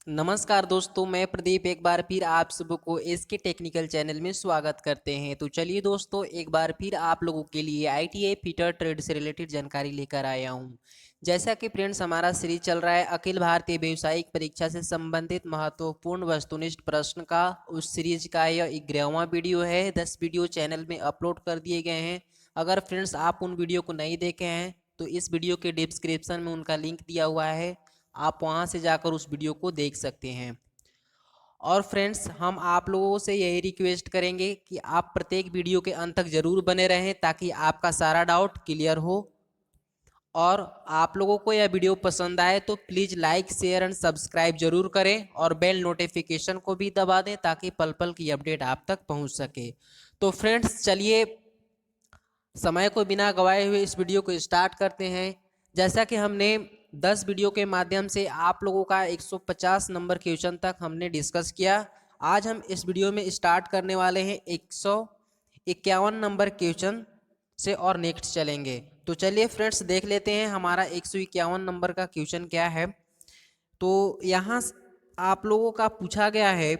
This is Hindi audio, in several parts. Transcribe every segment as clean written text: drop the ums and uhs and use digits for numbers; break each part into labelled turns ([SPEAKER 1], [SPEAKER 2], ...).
[SPEAKER 1] नमस्कार दोस्तों, मैं प्रदीप एक बार फिर आप सबको एसके टेक्निकल चैनल में स्वागत करते हैं। तो चलिए दोस्तों, एक बार फिर आप लोगों के लिए आईटीआई फिटर ट्रेड से रिलेटेड जानकारी लेकर आया हूं। जैसा कि फ्रेंड्स हमारा सीरीज चल रहा है अखिल भारतीय व्यावसायिक परीक्षा से संबंधित महत्वपूर्ण वस्तुनिष्ठ प्रश्न का, उस सीरीज का यह 11वां वीडियो है। 10 वीडियो चैनल में अपलोड कर दिए गए हैं। अगर फ्रेंड्स आप उन वीडियो को नहीं देखे हैं तो इस वीडियो के डिस्क्रिप्शन में उनका लिंक दिया हुआ है, आप वहां से जाकर उस वीडियो को देख सकते हैं। और फ्रेंड्स, हम आप लोगों से यही रिक्वेस्ट करेंगे कि आप प्रत्येक वीडियो के अंत तक जरूर बने रहें ताकि आपका सारा डाउट क्लियर हो। और आप लोगों को यह वीडियो पसंद आए तो please like share and subscribe जरूर करें और बेल नोटिफिकेशन को भी दबा दें ताकि पल पल की अपडेट आप तक पहुंच सके। तो फ्रेंड्स चलिए, समय को बिना गवाए हुए इस वीडियो को स्टार्ट करते हैं। जैसा कि हमने 10 वीडियो के माध्यम से आप लोगों का 150 नंबर क्वेश्चन तक हमने डिस्कस किया। आज हम इस वीडियो में स्टार्ट करने वाले हैं 151 नंबर क्वेश्चन से और नेक्स्ट चलेंगे। तो चलिए फ्रेंड्स, देख लेते हैं हमारा 151 नंबर का क्वेश्चन क्या है। तो यहाँ आप लोगों का पूछा गया है,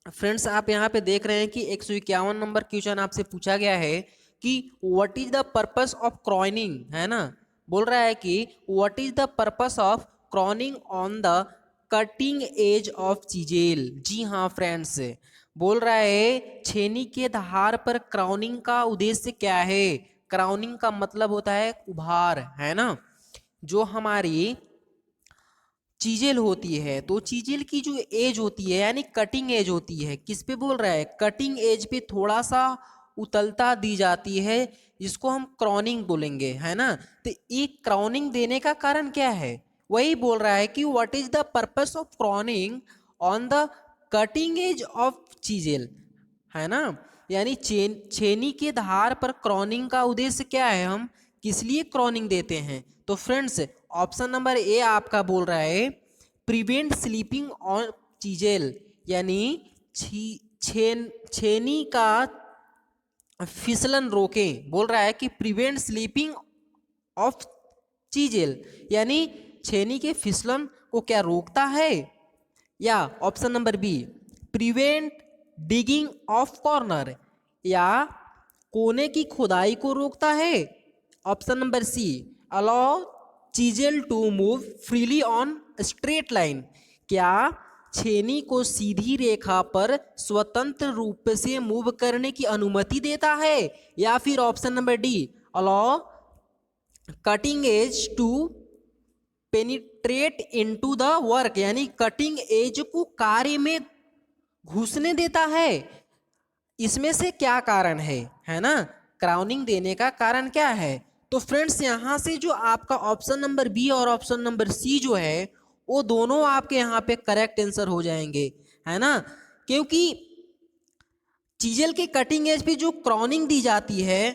[SPEAKER 1] फ्रेंड्स आप यहाँ पे देख रहे हैं कि 151 नंबर क्वेश्चन आपसे पूछा गया है कि what is the purpose of crowning, है ना। बोल रहा है कि what is the purpose of crowning on the cutting edge of chisel. जी हाँ फ्रेंड्स, बोल रहा है छेनी के धार पर क्राउनिंग का उद्देश्य क्या है। क्राउनिंग का मतलब होता है उभार, है ना। जो हमारी चीजेल होती है, तो चीजेल की जो एज होती है यानी कटिंग एज होती है, किस पे बोल रहा है, कटिंग एज पे थोड़ा सा उतलता दी जाती है, जिसको हम क्रॉनिंग बोलेंगे, है ना। तो ये क्रॉनिंग देने का कारण क्या है, वही बोल रहा है कि what is the purpose of crowning on the cutting edge of chisel, है ना। यानी छेनी के धार पर क्रॉनिंग का उद्देश्य क्या है, हम किस लिए क्रॉनिंग देते हैं। तो फ्रेंड्स ऑप्शन नंबर ए आपका बोल रहा है प्रिवेंट स्लीपिंग ऑन चीजेल, यानी छेनी का फिसलन रोकें। बोल रहा है कि प्रिवेंट स्लीपिंग ऑफ चीजेल, यानी छेनी के फिसलन को क्या रोकता है। या option number B prevent digging of corner, या कोने की खुदाई को रोकता है। Option number C allow chisel to move freely on straight line, क्या छेनी को सीधी रेखा पर स्वतंत्र रूप से मूव करने की अनुमति देता है। या फिर option number D allow cutting edge to penetrate into the work, यानी कटिंग एज को कार्य में घुसने देता है। इसमें से क्या कारण है ना, क्राउनिंग देने का कारण क्या है। तो फ्रेंड्स यहां से जो आपका ऑप्शन नंबर बी और ऑप्शन नंबर सी जो है वो दोनों आपके यहाँ पे करेक्ट आंसर हो जाएंगे, है ना। क्योंकि चीजेल के कटिंग एज पे जो क्रॉनिंग दी जाती है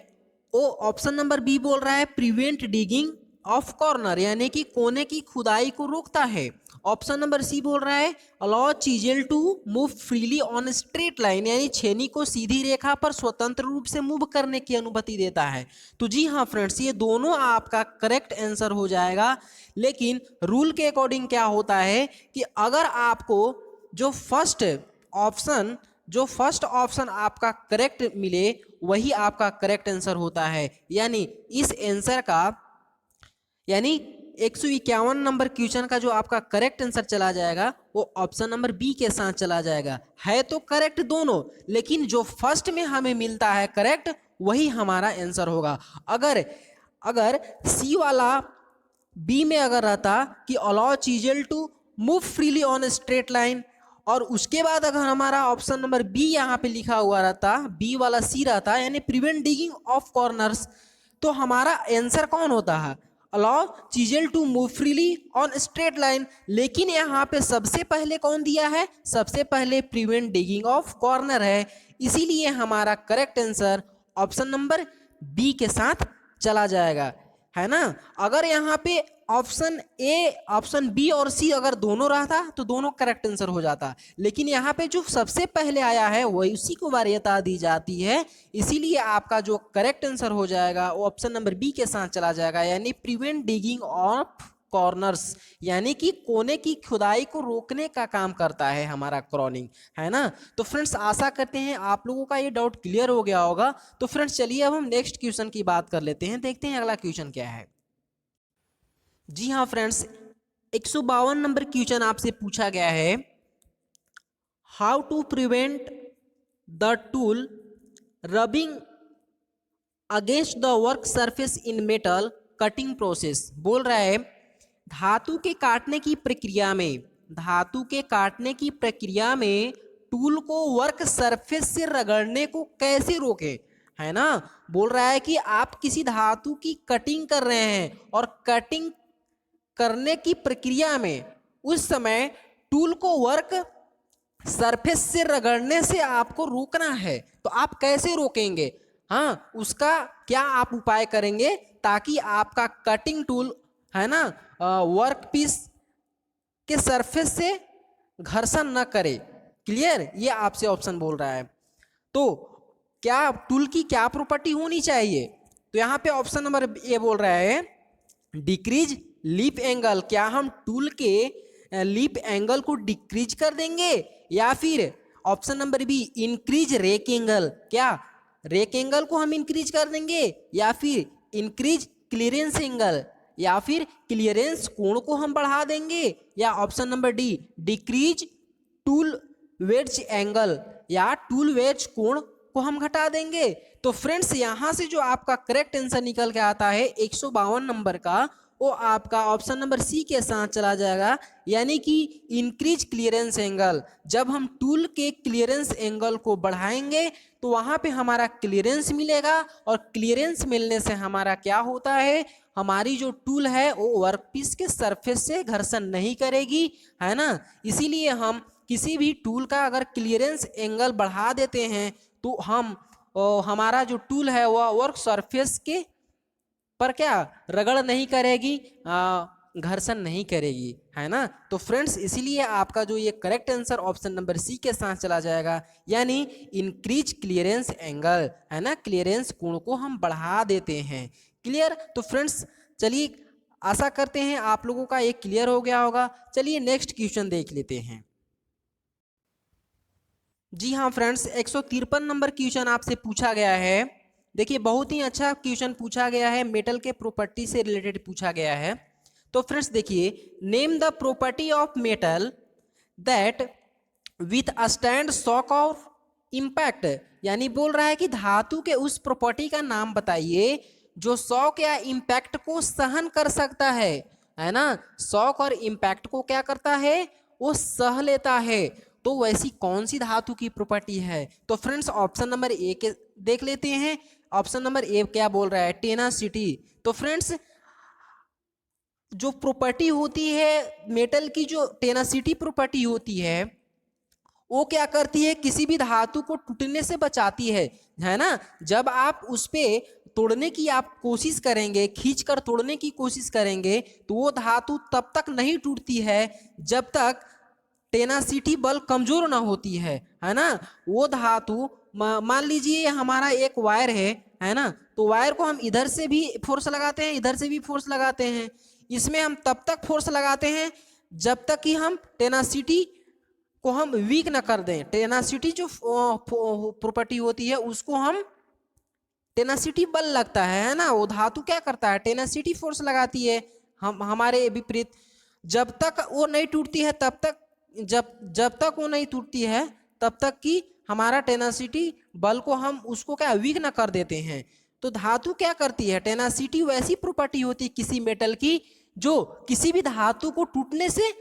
[SPEAKER 1] वो ऑप्शन नंबर बी बोल रहा है प्रिवेंट डिगिंग ऑफ कॉर्नर, यानी कि कोने की खुदाई को रोकता है। ऑप्शन नंबर सी बोल रहा है allow chisel to move freely on straight line, यानी छेनी को सीधी रेखा पर स्वतंत्र रूप से मूव करने की अनुमति देता है। तो जी हाँ फ्रेंड्स, ये दोनों आपका करेक्ट आंसर हो जाएगा। लेकिन रूल के अकॉर्डिंग क्या होता है कि अगर आपको जो फर्स्ट ऑप्शन आपका करेक्ट मिले वही आपका करेक्ट आंसर होता है। यानी इस आंसर का, यानी 151 नंबर क्वेश्चन का जो आपका करेक्ट आंसर चला जाएगा वो ऑप्शन नंबर बी के साथ चला जाएगा। है तो करेक्ट दोनों, लेकिन जो फर्स्ट में हमें मिलता है करेक्ट वही हमारा आंसर होगा। अगर सी वाला बी में अगर रहता कि allow chisel to move freely on straight line, और उसके बाद अगर हमारा ऑप्शन नंबर बी यहाँ पे लिखा हुआ रहता, बी वाला सी रहता यानी प्रिवेंट डिगिंग ऑफ कॉर्नर्स, तो हमारा आंसर कौन होता है, allow chisel to move freely on straight line. लेकिन यहाँ पे सबसे पहले कौन दिया है, सबसे पहले प्रिवेंट डिगिंग ऑफ कॉर्नर है, इसीलिए हमारा correct answer option number B के साथ चला जाएगा, है ना। अगर यहाँ पे ऑप्शन ए, ऑप्शन बी और सी अगर दोनों रहता तो दोनों करेक्ट आंसर हो जाता, लेकिन यहाँ पे जो सबसे पहले आया है वही उसी को वरीयता दी जाती है, इसीलिए आपका जो करेक्ट आंसर हो जाएगा वो ऑप्शन नंबर बी के साथ चला जाएगा, यानी प्रिवेंट डिगिंग ऑफ कॉर्नर्स, यानी कि कोने की खुदाई को रोकने का काम करता है हमारा क्रॉनिंग, है ना। तो फ्रेंड्स आशा करते हैं आप लोगों का ये डाउट क्लियर हो गया होगा। तो फ्रेंड्स चलिए अब हम नेक्स्ट क्वेश्चन की बात कर लेते हैं, देखते हैं अगला क्वेश्चन क्या है। जी हाँ फ्रेंड्स, 152 नंबर क्वेश्चन आपसे पूछा गया है, how to prevent the tool rubbing against the work surface in metal cutting process. बोल रहा है धातु के काटने की प्रक्रिया में, धातु के काटने की प्रक्रिया में टूल को वर्क सरफेस से रगड़ने को कैसे रोके, है ना। बोल रहा है कि आप किसी धातु की कटिंग कर रहे हैं और कटिंग करने की प्रक्रिया में उस समय टूल को वर्क सरफेस से रगड़ने से आपको रोकना है, तो आप कैसे रोकेंगे, हाँ उसका क्या आप उपाय करेंगे ताकि आपका कटिंग टूल, है ना, वर्क पीस के सरफेस से घर्षण न करे। क्लियर, ये आपसे ऑप्शन बोल रहा है। तो क्या टूल की क्या प्रॉपर्टी होनी चाहिए, तो यहाँ पे ऑप्शन नंबर ए बोल रहा है डिक्रीज लीप एंगल, क्या हम टूल के लीप एंगल को डिक्रीज कर देंगे, या फिर option number B increase rake angle, क्या रेक एंगल को हम इंक्रीज कर देंगे, या फिर इंक्रीज क्लियरेंस एंगल, या फिर क्लियरेंस कोण को हम बढ़ा देंगे, या option number D decrease tool wedge angle, या टूल वेज कोण को हम घटा देंगे। तो फ्रेंड्स यहां से जो आपका करेक्ट आंसर निकल के आता है 152 नंबर का, वो आपका ऑप्शन नंबर सी के साथ चला जाएगा, यानी कि इंक्रीज क्लियरेंस एंगल। जब हम टूल के क्लियरेंस एंगल को बढ़ाएंगे तो वहां पे हमारा क्लियरेंस मिलेगा, और क्लियरेंस मिलने से हमारा क्या होता है, हमारी जो टूल है वो वर्कपीस के सरफेस से घर्षण नहीं करेगी, है ना। इसीलिए हम किसी भी टूल का अगर क्लियरेंस एंगल बढ़ा देते हैं तो हमारा जो टूल है वह वर्क सरफेस के पर क्या रगड़ नहीं करेगी, घर्षण नहीं करेगी, है ना। तो फ्रेंड्स इसीलिए आपका जो ये correct answer option number C के साथ चला जाएगा, यानी इंक्रीज क्लियरेंस एंगल, है ना, क्लियरेंस कोण को हम बढ़ा देते हैं। क्लियर। तो फ्रेंड्स चलिए आशा करते हैं आप लोगों का ये क्लियर हो गया होगा। चलिए नेक्स्ट क्वेश्चन देख लेते हैं। जी हाँ फ्रेंड्स, 153 नंबर क्वेश्चन आपसे पूछा गया है। देखिए बहुत ही अच्छा क्वेश्चन पूछा गया है, मेटल के प्रॉपर्टी से रिलेटेड पूछा गया है। तो फ्रेंड्स देखिए, name the property of metal that with a stand shock of impact, यानी बोल रहा है कि धातु के उस प्रॉपर्टी का नाम बताइए जो शॉक या इम्पैक्ट को सहन कर सकता है ना। शॉक और इम्पैक्ट को क्या करता है, वो सह लेता है। तो वैसी कौन सी धातु की प्रॉपर्टी है, तो फ्रेंड्स ऑप्शन नंबर ए के देख लेते हैं। ऑप्शन नंबर ए क्या बोल रहा है, टेनासिटी। तो फ्रेंड्स जो प्रॉपर्टी होती है मेटल की, जो टेनासिटी प्रॉपर्टी होती है, वो क्या करती है, किसी भी धातु को टूटने से बचाती है ना। जब आप उस पे तोड़ने की आप कोशिश करेंगे, खींचकर तोड़ने की कोशिश करेंगे, तो वो धातु तब तक नहीं टूटती है जब तक टेनासिटी बल कमजोर ना होती है ना। वो धातु मान लीजिए हमारा एक वायर है ना, तो वायर को हम इधर से भी फोर्स लगाते हैं, इधर से भी फोर्स लगाते हैं। इसमें हम तब तक फोर्स लगाते हैं जब तक कि हम टेनासिटी को हम वीक ना कर दें। टेनासिटी जो प्रॉपर्टी होती है उसको हम टेनासिटी बल लगता है ना, वो धातु क्या करता है, टेनासिटी फोर्स लगाती है हम हमारे विपरीत। जब तक वो नहीं टूटती है तब तक, जब तक वो नहीं टूटती है तब तक कि हमारा टेनासिटी बल को हम उसको क्या वीक ना कर देते हैं। तो धातु क्या करती है, टेनासिटी वैसी प्रॉपर्टी होती है किसी मेटल की जो किसी भी धातु को टूटने से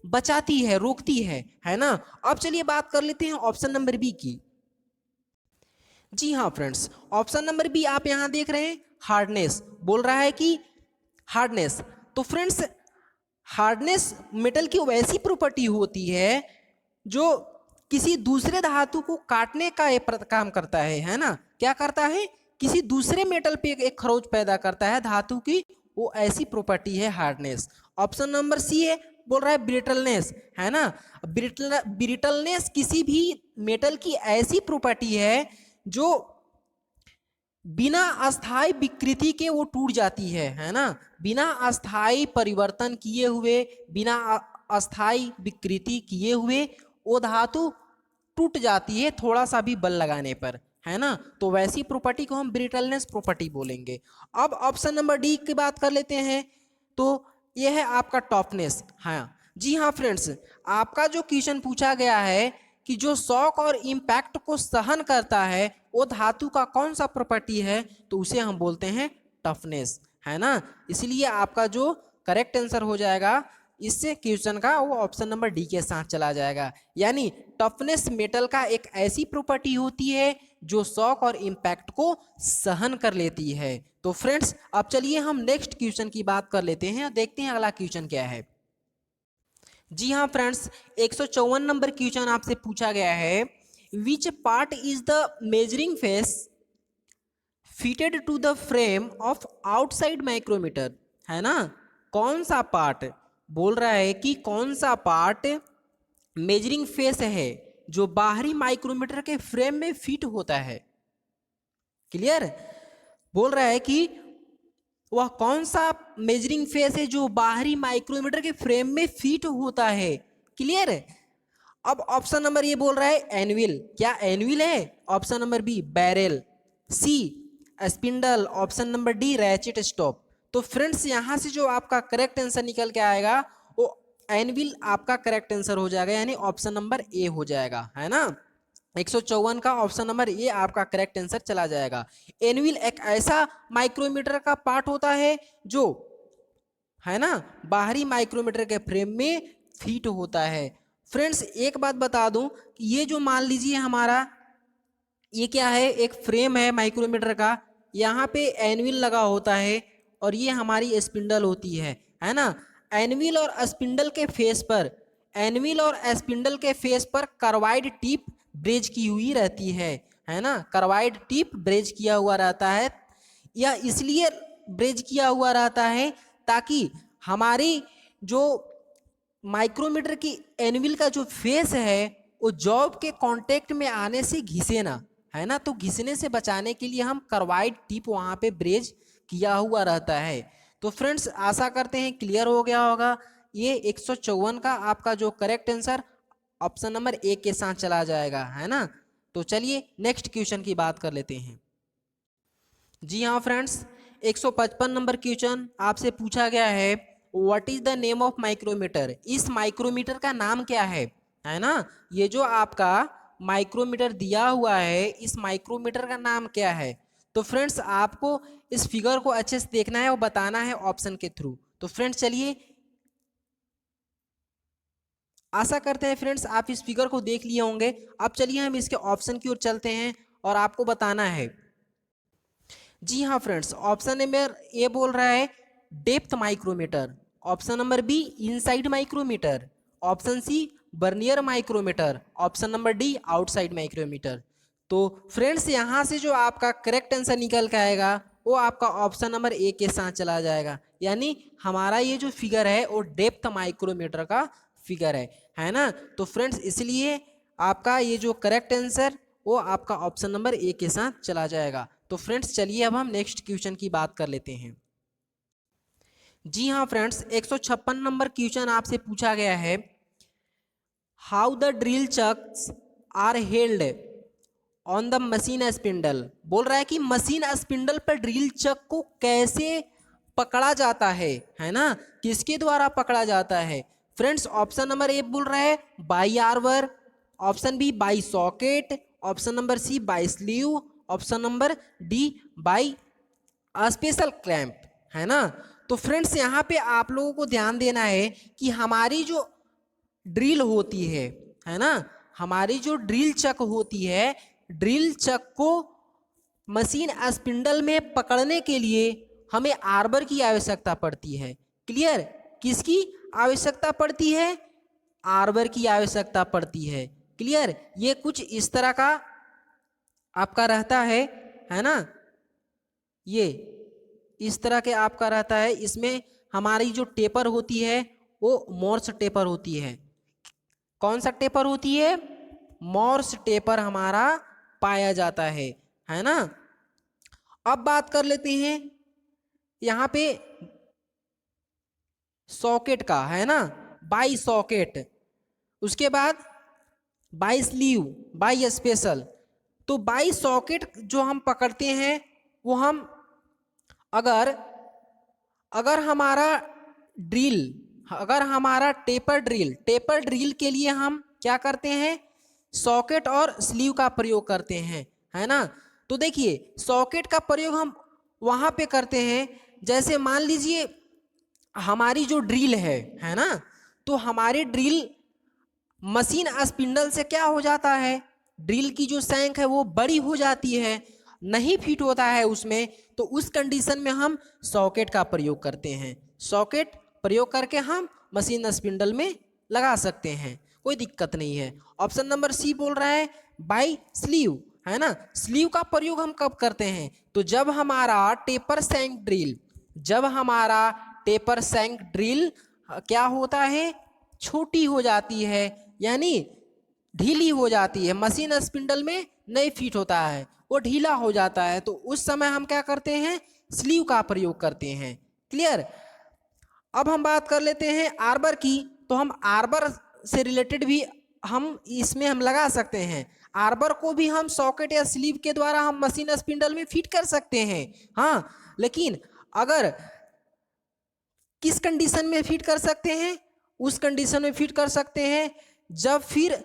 [SPEAKER 1] बचाती है, रोकती है ना। अब चलिए बात कर लेते हैं ऑप्शन नंबर बी की। जी हाँ फ्रेंड्स, ऑप्शन नंबर बी आप यहां देख रहे हैं, हार्डनेस। बोल रहा है कि हार्डनेस, तो फ्रेंड्स हार्डनेस मेटल की वैसी प्रॉपर्टी होती है जो किसी दूसरे धातु को काटने का काम करता है ना। क्या करता है, किसी दूसरे मेटल पे एक खरोच पैदा करता है धातु की, वो ऐसी प्रॉपर्टी है हार्डनेस। ऑप्शन नंबर सी है, बोल रहा है ब्रिटलनेस, है ना। ब्रिटलनेस किसी भी मेटल की ऐसी प्रॉपर्टी है जो बिना अस्थाई विकृति के वो टूट जाती है ना। बिना अस्थाई परिवर्तन किए हुए, बिना अस्थाई विकृति किए हुए वो धातु टूट जाती है थोड़ा सा भी बल लगाने पर, है ना। तो वैसी प्रॉपर्टी को हम ब्रिटलनेस प्रॉपर्टी बोलेंगे। अब ऑप्शन नंबर डी की बात कर लेते हैं। तो यह है आपका टफनेस। हाँ जी हाँ फ्रेंड्स, आपका जो क्वेश्चन पूछा गया है कि जो शॉक और इम्पैक्ट को सहन करता है वो धातु का कौन सा प्रॉपर्टी है, तो उसे हम बोलते हैं टफनेस, है ना। इसलिए आपका जो करेक्ट आंसर हो जाएगा इससे क्वेश्चन का, वो ऑप्शन नंबर डी के साथ चला जाएगा। यानी टफनेस मेटल का एक ऐसी प्रॉपर्टी होती है जो शॉक और इम्पैक्ट को सहन कर लेती है। तो फ्रेंड्स अब चलिए हम नेक्स्ट क्वेश्चन की बात कर लेते हैं और देखते हैं अगला क्वेश्चन क्या है। जी हाँ फ्रेंड्स, 154 नंबर क्वेश्चन आपसे पूछा गया है, which part is the measuring face fitted to the frame of outside micrometer, है ना। कौन सा पार्ट बोल रहा है कि कौन सा पार्ट मेजरिंग फेस है जो बाहरी माइक्रोमीटर के फ्रेम में फिट होता है। क्लियर, बोल रहा है कि वह कौन सा मेजरिंग फेस है जो बाहरी माइक्रोमीटर के फ्रेम में फिट होता है। क्लियर है। अब ऑप्शन नंबर ये बोल रहा है एनविल, क्या एनविल है। Option number B barrel, C spindle, option number D ratchet stop. तो फ्रेंड्स यहां से जो आपका करेक्ट आंसर निकल के आएगा वो एनविल आपका करेक्ट आंसर हो जाएगा, यानी ऑप्शन नंबर ए हो जाएगा, है ना। 154 का ऑप्शन नंबर ए आपका करेक्ट आंसर चला जाएगा। एनविल एक ऐसा माइक्रोमीटर का पार्ट होता है जो, है ना, बाहरी माइक्रोमीटर के फ्रेम में फिट होता है। फ्रेंड्स एक बात बता दूं, ये जो मान लीजिए हमारा ये क्या है, एक फ्रेम है माइक्रोमीटर का, यहाँ पे एनविल लगा होता है और ये हमारी स्पिंडल होती है ना। एनविल और स्पिंडल के फेस पर, एनविल और स्पिंडल के फेस पर कार्बाइड टिप ब्रेज की हुई रहती है ना। कार्बाइड टिप ब्रेज किया हुआ रहता है, या इसलिए ब्रेज किया हुआ रहता है ताकि हमारी जो माइक्रोमीटर की एनविल का जो फेस है वो जॉब के कांटेक्ट में आने से घिसे ना, है ना। तो घिसने से बचाने के लिए हम कार्बाइड टिप वहाँ पे ब्रेज किया हुआ रहता है। तो फ्रेंड्स आशा करते हैं क्लियर हो गया होगा। ये 154 का आपका जो correct answer option number A के साथ चला जाएगा, है ना। तो चलिए नेक्स्ट क्वेश्चन की बात कर लेते हैं। जी हाँ फ्रेंड्स, 155 नंबर क्वेश्चन आपसे पूछा गया है, what is the name of micrometer. इस माइक्रोमीटर का नाम क्या है ना। ये जो आपका माइक्रोमीटर दिया हुआ है, इस माइक्रोमीटर का नाम क्या है। तो फ्रेंड्स आपको इस फिगर को अच्छे से देखना है और बताना है ऑप्शन के थ्रू। तो फ्रेंड्स चलिए, आशा करते हैं फ्रेंड्स आप इस फिगर को देख लिए होंगे। अब चलिए हम इसके ऑप्शन की ओर चलते हैं और आपको बताना है। जी हाँ फ्रेंड्स, ऑप्शन नंबर ए बोल रहा है depth micrometer, option number B inside micrometer, option C vernier micrometer, option number D outside micrometer. तो फ्रेंड्स यहाँ से जो आपका करेक्ट आंसर निकल के आएगा वो आपका ऑप्शन नंबर ए के साथ चला जाएगा, यानी हमारा ये जो फिगर है वो डेप्थ माइक्रोमीटर का फिगर है ना। तो फ्रेंड्स इसलिए आपका ये जो करेक्ट आंसर वो आपका ऑप्शन नंबर ए के साथ चला जाएगा। तो फ्रेंड्स चलिए अब हम नेक्स्ट क्वेश्चन की बात कर लेते हैं। जी हाँ फ्रेंड्स, 156 नंबर क्वेश्चन आपसे पूछा गया है, how the drill chucks are held on the machine spindle. बोल रहा है कि मशीन स्पिंडल पर ड्रिल चक को कैसे पकड़ा जाता है ना, किसके द्वारा पकड़ा जाता है। फ्रेंड्स ऑप्शन नंबर ए बोल रहा है बाई आर्वर, option B by socket, option number C by sleeve, option number D by special clamp, है ना। तो फ्रेंड्स यहाँ पे आप लोगों को ध्यान देना है कि हमारी जो ड्रिल होती है ना, हमारी जो ड्रिल चक होती है, ड्रिल चक को मशीन स्पिंडल में पकड़ने के लिए हमें आर्बर की आवश्यकता पड़ती है। क्लियर, किसकी आवश्यकता पड़ती है, आर्बर की आवश्यकता पड़ती है। क्लियर, ये कुछ इस तरह का आपका रहता है ना, ये इस तरह के आपका रहता है। इसमें हमारी जो टेपर होती है वो मॉर्स टेपर होती है। कौन सा टेपर होती है, मॉर्स टेपर हमारा पाया जाता है ना। अब बात कर लेते हैं यहाँ पे सॉकेट का, है ना, बाई सॉकेट। उसके बाद बाई स्लीव, बाई स्पेशल। तो बाई सॉकेट जो हम पकड़ते हैं वो हम अगर अगर हमारा ड्रिल अगर हमारा टेपर ड्रिल के लिए हम क्या करते हैं, सॉकेट और स्लीव का प्रयोग करते हैं, है ना। तो देखिए सॉकेट का प्रयोग हम वहां पे करते हैं, जैसे मान लीजिए हमारी जो ड्रिल है ना, तो हमारी ड्रिल मशीन स्पिंडल से क्या हो जाता है, ड्रिल की जो सैंक है वो बड़ी हो जाती है, नहीं फिट होता है उसमें। तो उस कंडीशन में हम सॉकेट का प्रयोग करते हैं, सॉकेट प्रयोग करके हम मशीन स्पिंडल में लगा सकते हैं, कोई दिक्कत नहीं है। ऑप्शन नंबर सी बोल रहा है बाई स्लीव, है ना। स्लीव का प्रयोग हम कब करते हैं, तो जब हमारा टेपर सैंक ड्रिल क्या होता है, छोटी हो जाती है, यानी ढीली हो जाती है, मशीन स्पिंडल में नहीं फिट होता है, वो ढीला हो जाता है। तो उस समय हम क्या करते हैं, स्लीव का प्रयोग करते हैं। क्लियर। अब हम बात कर लेते हैं आर्बर की। तो हम आर्बर से रिलेटेड भी हम इसमें हम लगा सकते हैं, आर्बर को भी हम सॉकेट या स्लीव के द्वारा हम मशीन स्पिंडल में फिट कर सकते हैं। हाँ, लेकिन अगर किस कंडीशन में फिट कर सकते हैं, उस कंडीशन में फिट कर सकते हैं जब फिर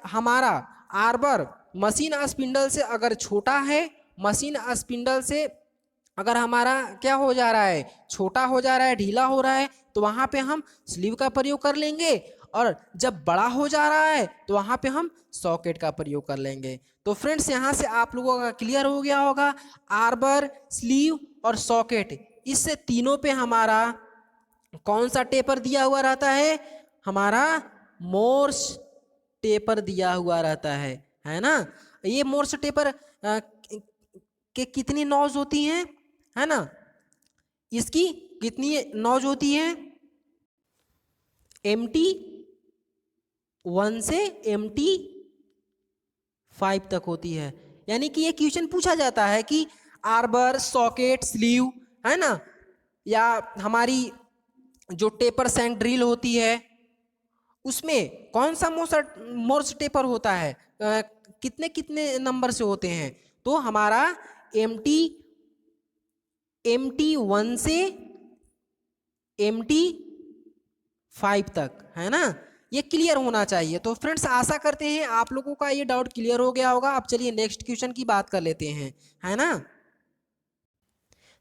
[SPEAKER 1] हमारा आर्बर मशीन स्पिंडल से अगर छोटा है, मशीन स्पिंडल से अगर हमारा क्या हो जा रहा है, छोटा हो जा रहा है, ढीला हो रहा है, तो वहां पे हम स्लीव का प्रयोग कर लेंगे, और जब बड़ा हो जा रहा है तो वहां पे हम सॉकेट का प्रयोग कर लेंगे। तो फ्रेंड्स यहाँ से आप लोगों का क्लियर हो गया होगा, आर्बर, स्लीव और सॉकेट, इससे तीनों पे हमारा कौन सा टेपर दिया हुआ रहता है, हमारा मोर्स टेपर दिया हुआ रहता है ना। ये मोर्स टेपर के कितनी नॉज होती हैं, है ना, इसकी कितनी नॉज होती हैं, MT1 से MT5 तक होती है। यानी कि ये क्वेश्चन पूछा जाता है कि आर्बर, सॉकेट, स्लीव, है ना, या हमारी जो टेपर सैंक ड्रिल होती है उसमें कौन सा मोर्स टेपर होता है, कितने कितने नंबर से होते हैं। तो हमारा MT1 से MT5 तक, है ना, ये क्लियर होना चाहिए। तो फ्रेंड्स आशा करते हैं आप लोगों का ये डाउट क्लियर हो गया होगा। अब चलिए नेक्स्ट क्वेश्चन की बात कर लेते हैं, है ना।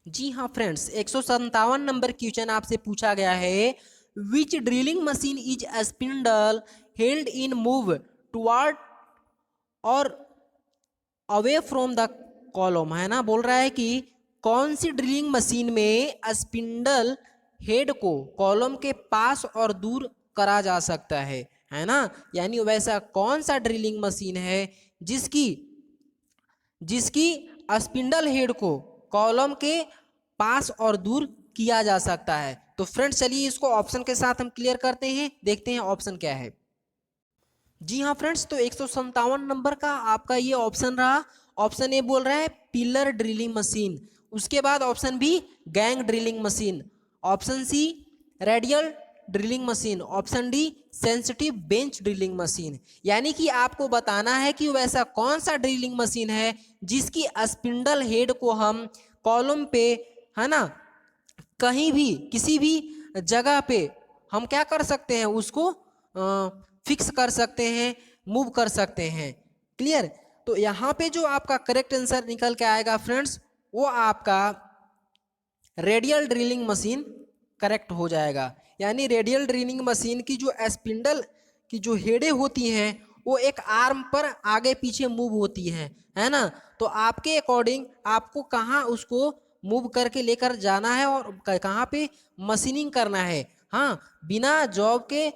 [SPEAKER 1] जी हाँ फ्रेंड्स, 157 नंबर क्वेश्चन आपसे पूछा गया है, which drilling machine is a spindle held in move toward और अवे फ्रॉम द कॉलम, है ना। बोल रहा है कि कौन सी ड्रिलिंग मशीन में स्पिंडल हेड को कॉलम के पास और दूर करा जा सकता है ना। यानी वैसा कौन सा ड्रिलिंग मशीन है जिसकी स्पिंडल हेड को कॉलम के पास और दूर किया जा सकता है। तो फ्रेंड्स चलिए इसको ऑप्शन के साथ हम क्लियर करते हैं, देखते हैं ऑप्शन क्या है। जी हाँ फ्रेंड्स, तो 157 नंबर का आपका ये ऑप्शन रहा। ऑप्शन ए बोल रहा है पिलर ड्रिलिंग मशीन, उसके बाद option B gang drilling machine, option C radial drilling machine, option D sensitive bench drilling machine. यानी कि आपको बताना है कि वैसा कौन सा ड्रिलिंग मशीन है जिसकी स्पिंडल हेड को हम कॉलम पे, है ना, कहीं भी किसी भी जगह पे हम क्या कर सकते हैं, उसको फिक्स कर सकते हैं, मूव कर सकते हैं। क्लियर। तो यहाँ पे जो आपका करेक्ट आंसर निकल के आएगा फ्रेंड्स, वो आपका रेडियल ड्रिलिंग मशीन करेक्ट हो जाएगा। यानी रेडियल ड्रिलिंग मशीन की जो स्पिंडल की जो हेडें होती हैं वो एक आर्म पर आगे पीछे मूव होती है ना। तो आपके अकॉर्डिंग आपको कहाँ उसको मूव करके लेकर जाना है और कहाँ पे मशीनिंग करना है। हाँ, बिना जॉब के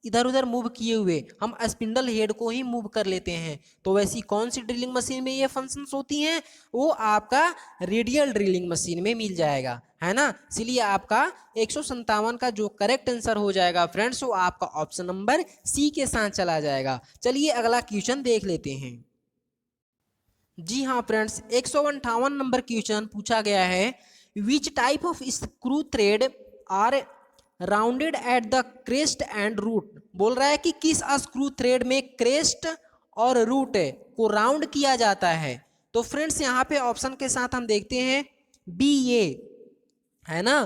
[SPEAKER 1] इधर उधर मूव किए हुए हम स्पिंडल हेड को ही मूव कर लेते हैं। तो वैसी कौन सी ड्रिलिंग मशीन में ये फंक्शंस होती हैं, वो आपका रेडियल ड्रिलिंग मशीन में मिल जाएगा, है ना। इसलिए आपका 157 का जो करेक्ट आंसर हो जाएगा फ्रेंड्स, वो आपका ऑप्शन नंबर सी के साथ चला जाएगा। चलिए अगला क्वेश्चन देख लेते हैं। जी हाँ फ्रेंड्स, 158 नंबर क्वेश्चन पूछा गया है। Which type of screw thread are rounded at the crest and root. बोल रहा है कि किस स्क्रू थ्रेड में क्रेस्ट और रूट को राउंड किया जाता है। तो फ्रेंड्स यहाँ पे ऑप्शन के साथ हम देखते हैं बी ए, है ना।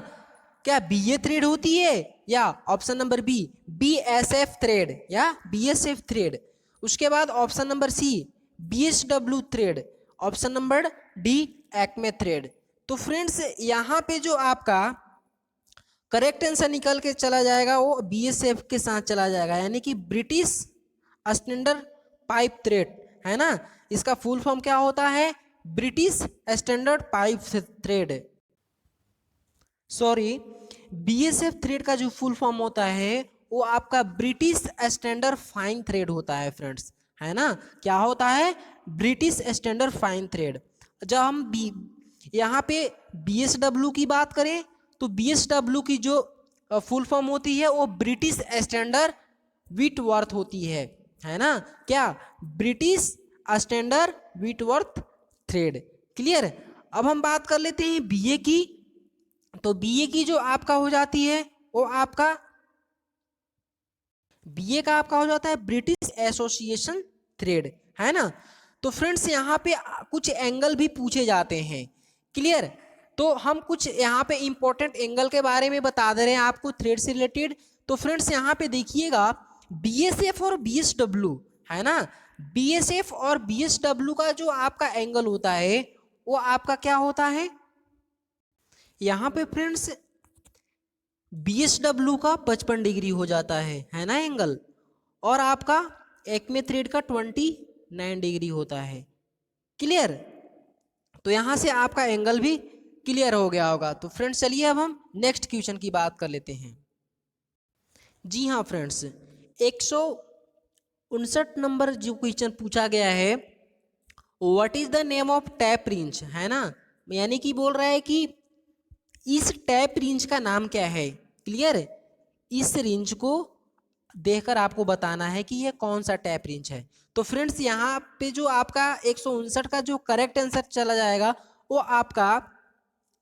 [SPEAKER 1] क्या बी ए थ्रेड होती है, या option number B B S F thread या बी एस एफ थ्रेड। उसके बाद option number C B S W thread, option number D acme thread. तो फ्रेंड्स यहाँ पे जो आपका करेक्ट आंसर निकल के चला जाएगा वो बी एस एफ के साथ चला जाएगा, यानी कि ब्रिटिश स्टैंडर्ड पाइप थ्रेड, है ना। इसका फुल फॉर्म क्या होता है, British standard pipe thread. Sorry, BSF thread का जो फुल फॉर्म होता है वो आपका ब्रिटिश स्टैंडर्ड फाइन थ्रेड होता है फ्रेंड्स, है ना। क्या होता है, ब्रिटिश स्टैंडर्ड फाइन थ्रेड। जब हम यहाँ पे बीएसडब्ल्यू की बात करें तो बीएसडब्ल्यू की जो फुल फॉर्म होती है वो ब्रिटिश स्टैंडर्ड व्हिटवर्थ होती है ना। क्या, British standard Whitworth thread. Clear. अब हम बात कर लेते हैं बीए की। तो बीए की जो आपका हो जाती है वो आपका बीए का आपका हो जाता है ब्रिटिश एसोसिएशन थ्रेड, है ना। तो फ्रेंड्स यहाँ पे कुछ एंगल भी पूछे जाते हैं। क्लियर। तो हम कुछ यहाँ पे इंपॉर्टेंट एंगल के बारे में बता दे रहे हैं आपको थ्रेड से रिलेटेड। तो फ्रेंड्स यहाँ पे देखिएगा बीएसएफ और बीएसडब्ल्यू, है ना। बीएसएफ और बीएसडब्ल्यू का जो आपका एंगल होता है वो आपका क्या होता है, यहाँ पे फ्रेंड्स बीएसडब्ल्यू का 55 डिग्री हो जाता है ना एंगल, और आपका एक्मे थ्रेड का 29 डिग्री होता है। क्लियर। तो यहाँ से आपका एंगल भी क्लियर हो गया होगा। तो फ्रेंड्स चलिए अब हम नेक्स्ट क्वेश्चन की बात कर लेते हैं। जी हाँ फ्रेंड्स, 159 नंबर जो क्वेश्चन पूछा गया है, what is the name of tap wrench, है ना। यानी कि बोल रहा है कि इस टैप रिंच का नाम क्या है। क्लियर। इस रिंच को देखकर आपको बताना है कि यह कौन सा टैप रिंच है। तो फ्रेंड्स यहाँ पे जो आपका 159 का जो करेक्ट आंसर चला जाएगा वो आपका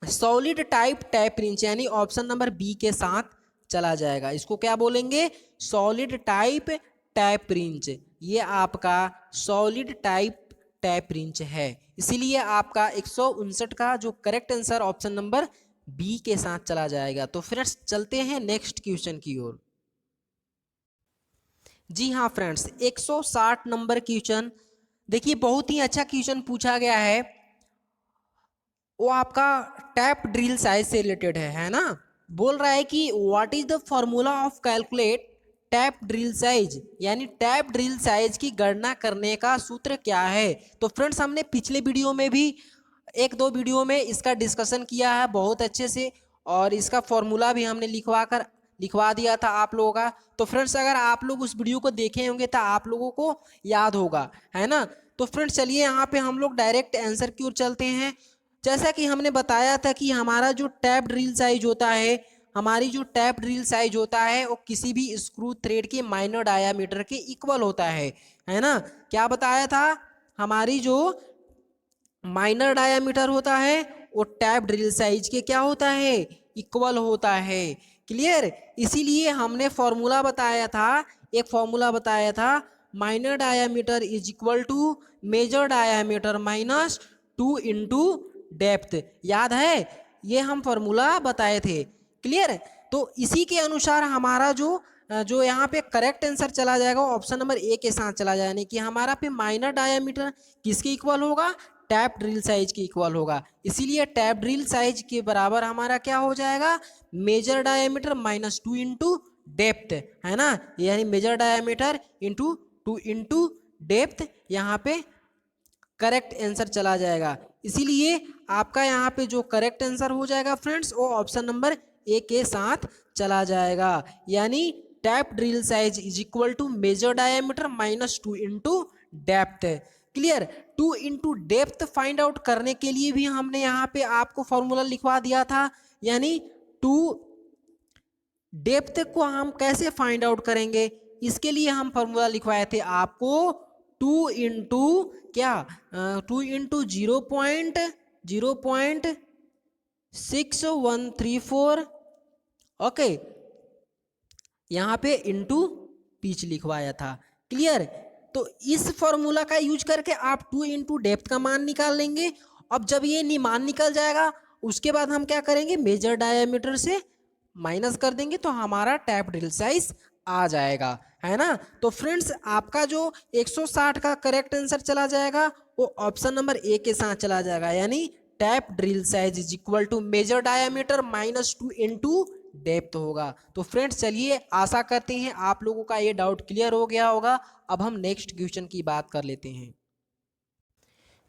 [SPEAKER 1] सॉलिड टाइप टैप रिंच, यानी ऑप्शन नंबर बी के साथ चला जाएगा। इसको क्या बोलेंगे, सॉलिड टाइप टैप रिंच। ये आपका सॉलिड टाइप टैप रिंच है, इसीलिए आपका 159 का जो correct answer option number B के साथ चला जाएगा। तो फ्रेंड्स चलते हैं नेक्स्ट क्वेश्चन की ओर। जी हाँ फ्रेंड्स, 160 नंबर क्वेश्चन देखिए, बहुत ही अच्छा क्वेश्चन पूछा गया है। वो आपका टैप ड्रिल साइज से रिलेटेड है ना। बोल रहा है कि what is the formula of calculate tap drill size, यानी टैप ड्रिल साइज की गणना करने का सूत्र क्या है। तो फ्रेंड्स हमने पिछले वीडियो में भी एक दो वीडियो में इसका डिस्कशन किया है बहुत अच्छे से, और इसका फॉर्मूला भी हमने लिखवा दिया था आप लोगों का। तो फ्रेंड्स अगर आप लोग उस वीडियो को देखे होंगे तो आप लोगों को याद होगा, है ना। तो फ्रेंड्स चलिए यहाँ पे हम लोग डायरेक्ट आंसर की ओर चलते हैं। जैसा कि हमने बताया था कि हमारा जो टैप ड्रिल साइज होता है, हमारी जो टैप ड्रिल साइज होता है वो किसी भी स्क्रू थ्रेड के माइनर डायामीटर के इक्वल होता है ना। क्या बताया था, हमारी जो माइनर डायामीटर होता है वो टैप ड्रिल साइज के क्या होता है, इक्वल होता है। क्लियर। इसीलिए हमने फॉर्मूला बताया था, एक फॉर्मूला बताया था, minor diameter is equal to major diameter minus 2 into depth. याद है, ये हम फॉर्मूला बताए थे। क्लियर। तो इसी के अनुसार हमारा जो यहाँ पे करेक्ट आंसर चला जाएगा ऑप्शन नंबर ए के साथ चला जाए, यानी कि हमारा पे माइनर डायामीटर किसके इक्वल होगा, टैप ड्रिल साइज के इक्वल होगा। इसीलिए टैप ड्रिल साइज के बराबर हमारा क्या हो जाएगा, major diameter minus 2 into depth, है ना। यानी major diameter into 2 into depth यहाँ पे करेक्ट आंसर चला जाएगा। इसीलिए आपका यहाँ पे जो करेक्ट आंसर हो जाएगा फ्रेंड्स वो ऑप्शन नंबर ए के साथ चला जाएगा, यानी tap drill size is equal to major diameter minus 2 into depth. Clear. 2 into depth find out करने के लिए भी हमने यहाँ पे आपको फॉर्मूला लिखवा दिया था, यानी 2 डेप्थ को हम कैसे फाइंड आउट करेंगे, इसके लिए हम फॉर्मूला लिखवाए थे आपको 2 क्या 2 0.6 134 ओके, यहाँ पे इंटू पिच लिखवाया था। क्लियर। तो इस फॉर्मूला का यूज करके आप 2 इंटू डेप्थ का मान निकाल लेंगे। अब जब ये मान निकल जाएगा उसके बाद हम क्या करेंगे, मेजर डायमीटर से माइनस कर देंगे तो हमारा टैप ड्रिल साइज आ जाएगा, है ना। तो फ्रेंड्स आपका जो 160 का करेक्ट आंसर चला जाएगा वो ऑप्शन नंबर ए के साथ चला जाएगा, यानी tap drill size is equal to major diameter -2 into depth होगा। तो फ्रेंड्स चलिए आशा करते हैं आप लोगों का ये डाउट क्लियर हो गया होगा। अब हम नेक्स्ट क्वेश्चन की बात कर लेते हैं।